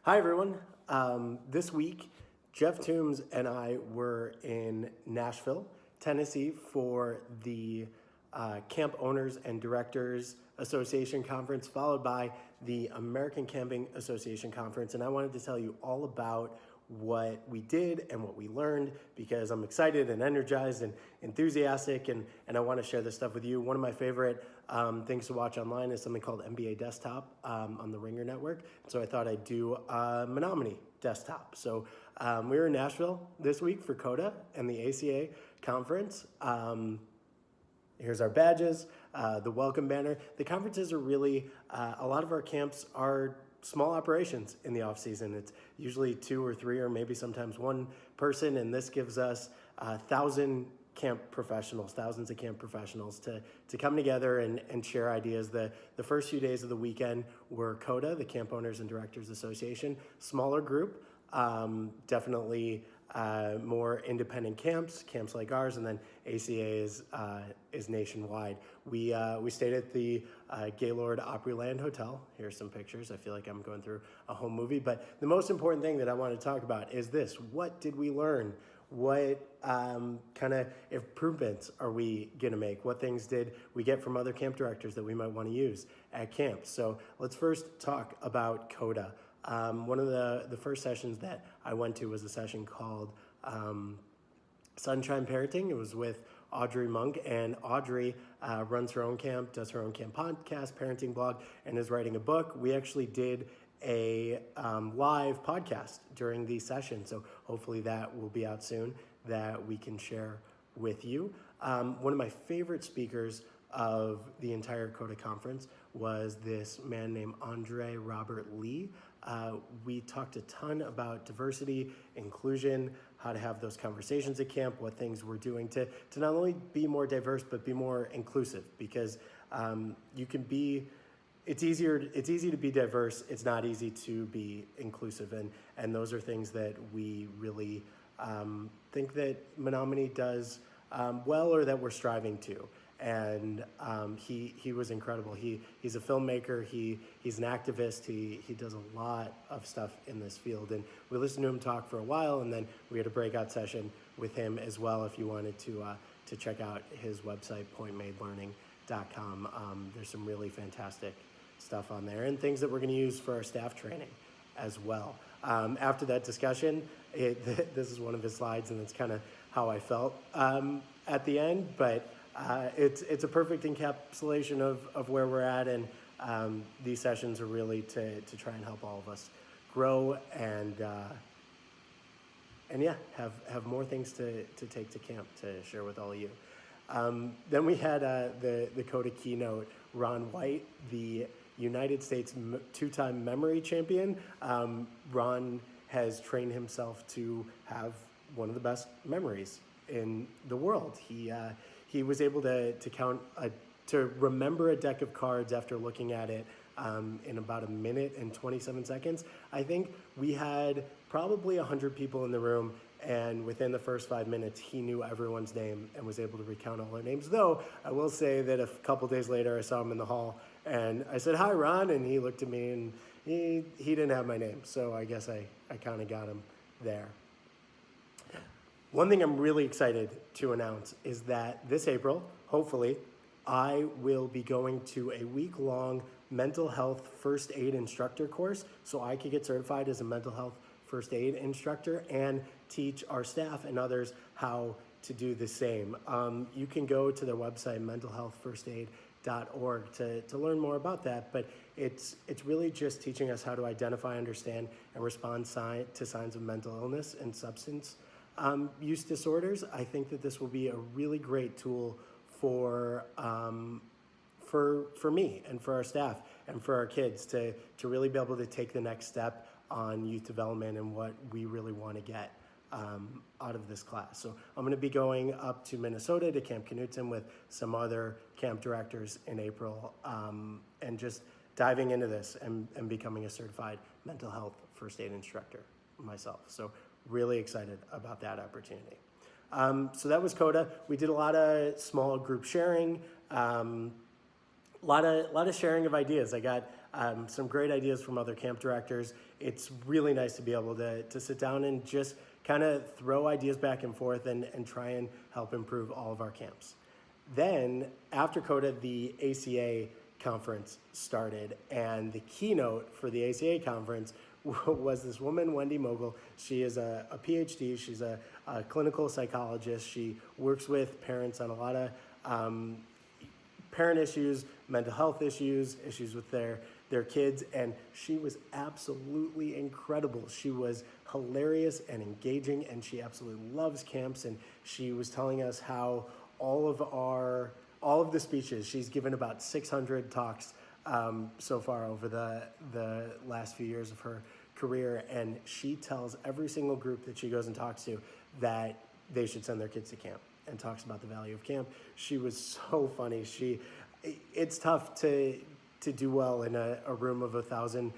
Hi, everyone. This week, Jeff Toombs and I were in Nashville, Tennessee for the Camp Owners and Directors Association Conference, followed by the American Camping Association Conference. And I wanted to tell you all about what we did and what we learned because I'm excited and energized and enthusiastic and I want to share this stuff with you. One of my favorite things to watch online is something called NBA Desktop on the Ringer Network. So I thought I'd do Menominee Desktop. So we were in Nashville this week for CODA and the ACA conference. Here's our badges, the welcome banner. The conferences are really, a lot of our camps are small operations in the off season. It's usually 2 or 3 or maybe sometimes one person, and this gives us thousands of camp professionals to come together and share ideas. The first few days of the weekend were CODA, the Camp Owners and Directors Association, smaller group, definitely more independent camps like ours, and then ACA is nationwide. We stayed at the Gaylord Opryland Hotel. Here's some pictures. I feel like I'm going through a home movie, but the most important thing that I want to talk about is this: what did we learn? What kind of improvements are we going to make? What things did we get from other camp directors that we might want to use at camp? So let's first talk about CODA. One of the first sessions that I went to was a session called Sunshine Parenting. It was with Audrey Monk, and Audrey runs her own camp, does her own camp podcast, parenting blog, and is writing a book. We actually did a live podcast during the session, so hopefully that will be out soon that we can share with you. One of my favorite speakers of the entire CODA conference was this man named Andre Robert Lee. We talked a ton about diversity, inclusion, how to have those conversations at camp, what things we're doing to not only be more diverse, but be more inclusive, because you can be, it's easy to be diverse. It's not easy to be inclusive. And those are things that we really think that Menominee does well, or that we're striving to. And he was incredible. He's a filmmaker. He's an activist. He does a lot of stuff in this field. And we listened to him talk for a while, and then we had a breakout session with him as well. If you wanted to check out his website, pointmadelearning.com, there's some really fantastic stuff on there and things that we're going to use for our staff training as well. After that discussion, this is one of his slides, and it's kind of how I felt at the end, but it's a perfect encapsulation of where we're at, and these sessions are really to try and help all of us grow and yeah, have more things to take to camp to share with all of you. Then we had the CODA keynote. Ron White, the United States 2-time memory champion. Ron has trained himself to have one of the best memories in the world. He was able to remember a deck of cards after looking at it in about 1 minute and 27 seconds. I think we had probably 100 people in the room, and within the first 5 minutes, he knew everyone's name and was able to recount all their names. Though, I will say that a couple days later, I saw him in the hall, and I said, "Hi, Ron," and he looked at me, and he didn't have my name, so I guess I kind of got him there. One thing I'm really excited to announce is that this April, hopefully, I will be going to a week-long mental health first aid instructor course, so I could get certified as a mental health first aid instructor and teach our staff and others how to do the same. You can go to their website, mentalhealthfirstaid.org, to learn more about that, but it's really just teaching us how to identify, understand, and respond to signs of mental illness and substance use disorders. I think that this will be a really great tool for me and for our staff and for our kids to really be able to take the next step on youth development and what we really want to get out of this class. So I'm going to be going up to Minnesota to Camp Knutson with some other camp directors in April, and just diving into this and becoming a certified mental health first aid instructor myself. So really excited about that opportunity. So that was CODA. We did a lot of small group sharing, a lot of sharing of ideas. I got some great ideas from other camp directors. It's really nice to be able to sit down and just kind of throw ideas back and forth and try and help improve all of our camps. Then after CODA, the ACA conference started, and the keynote for the ACA conference was this woman, Wendy Mogul. She is a PhD. She's a clinical psychologist. She works with parents on a lot of parent issues, mental health issues with their kids, and she was absolutely incredible. She was hilarious and engaging, and she absolutely loves camps, and she was telling us how all of the speeches, she's given about 600 talks so far over the last few years of her career, and she tells every single group that she goes and talks to that they should send their kids to camp, and talks about the value of camp. She was so funny. It's tough to do well in a room of 1,000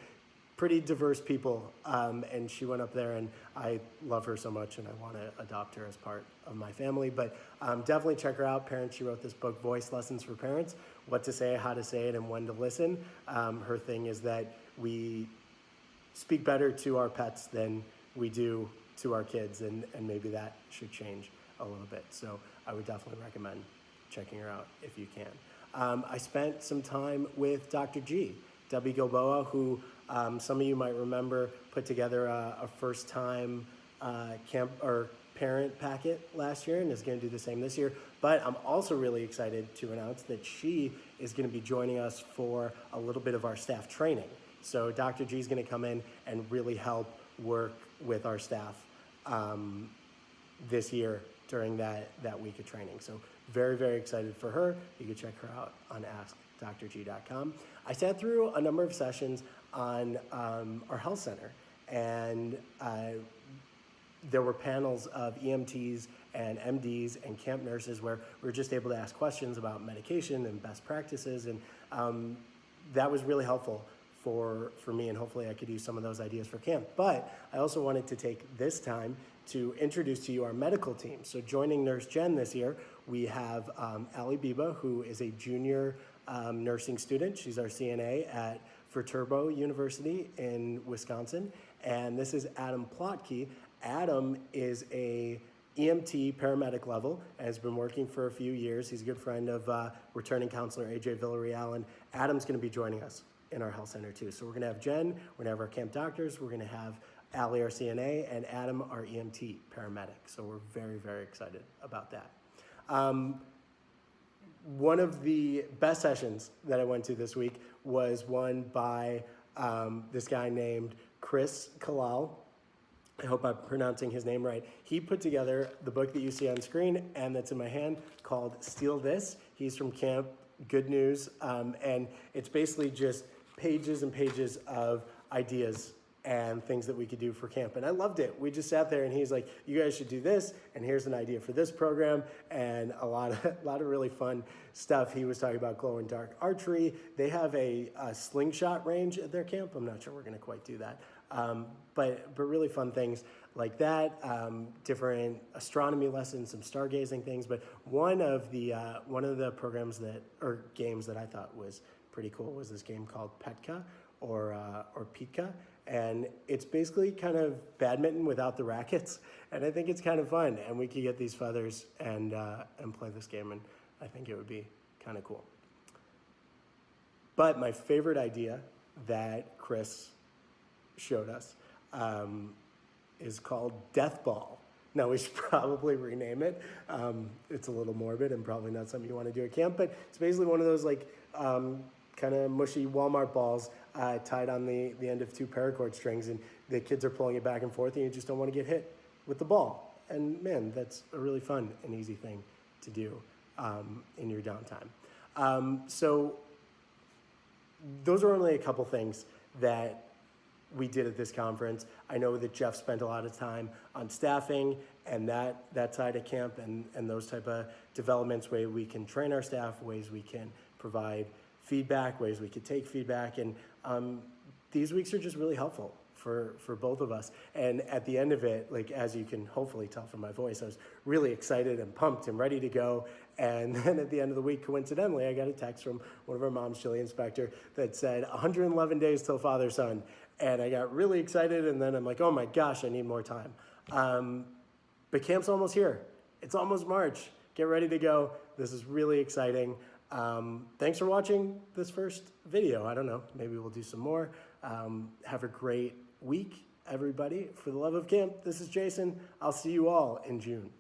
pretty diverse people, and she went up there, and I love her so much, and I want to adopt her as part of my family. But definitely check her out. Parents, she wrote this book, Voice Lessons for Parents: What to Say, How to Say It, and When to Listen. Her thing is that we speak better to our pets than we do to our kids, and maybe that should change a little bit. So I would definitely recommend checking her out if you can. I spent some time with Dr. G, Debbie Gilboa, who some of you might remember put together a first-time camp or parent packet last year, and is going to do the same this year. But I'm also really excited to announce that she is going to be joining us for a little bit of our staff training. So Dr. G is going to come in and really help work with our staff this year during that week of training. So very, very excited for her. You can check her out on askdrg.com. I sat through a number of sessions on our health center, and there were panels of EMTs and MDs and camp nurses where we were just able to ask questions about medication and best practices, and that was really helpful for me, and hopefully I could use some of those ideas for camp. But I also wanted to take this time to introduce to you our medical team. So joining Nurse Jen this year, we have Ali Biba, who is a junior nursing student. She's our CNA at Viterbo University in Wisconsin. And this is Adam Plotke. Adam is a EMT paramedic level and has been working for a few years. He's a good friend of returning counselor AJ Villarreal, and Adam's going to be joining us in our health center too. So we're going to have Jen, we're going to have our camp doctors, we're going to have Ali, our CNA, and Adam, our EMT paramedic. So we're very, very excited about that. One of the best sessions that I went to this week was one by this guy named Chris Kalal. I hope I'm pronouncing his name right. He put together the book that you see on screen and that's in my hand called Steal This. He's from Camp Good News, and it's basically just pages and pages of ideas and things that we could do for camp. And I loved it. We just sat there and he's like, you guys should do this, and here's an idea for this program, and a lot of really fun stuff. He was talking about glow in dark archery. They have a slingshot range at their camp. I'm not sure we're gonna quite do that. But really fun things like that, different astronomy lessons, some stargazing things. But one of the programs or games that I thought was pretty cool was this game called Petka or Pitka. And it's basically kind of badminton without the rackets. And I think it's kind of fun. And we could get these feathers and play this game. And I think it would be kind of cool. But my favorite idea that Chris showed us is called Death Ball. Now, we should probably rename it. It's a little morbid and probably not something you want to do at camp, but it's basically one of those like kind of mushy Walmart balls tied on the end of two paracord strings, and the kids are pulling it back and forth, and you just don't want to get hit with the ball. And man, that's a really fun and easy thing to do in your downtime. So those are only a couple things that we did at this conference. I know that Jeff spent a lot of time on staffing and that side of camp and those type of developments, ways we can train our staff, ways we can provide feedback, ways we could take feedback. And these weeks are just really helpful for both of us. And at the end of it, like, as you can hopefully tell from my voice, I was really excited and pumped and ready to go. And then at the end of the week, coincidentally, I got a text from one of our moms, Chili Inspector, that said 111 days till father-son. And I got really excited, and then I'm like, oh my gosh, I need more time. But camp's almost here. It's almost March. Get ready to go. This is really exciting. Thanks for watching this first video. I don't know, maybe we'll do some more. Have a great week, everybody. For the love of camp, this is Jason. I'll see you all in June.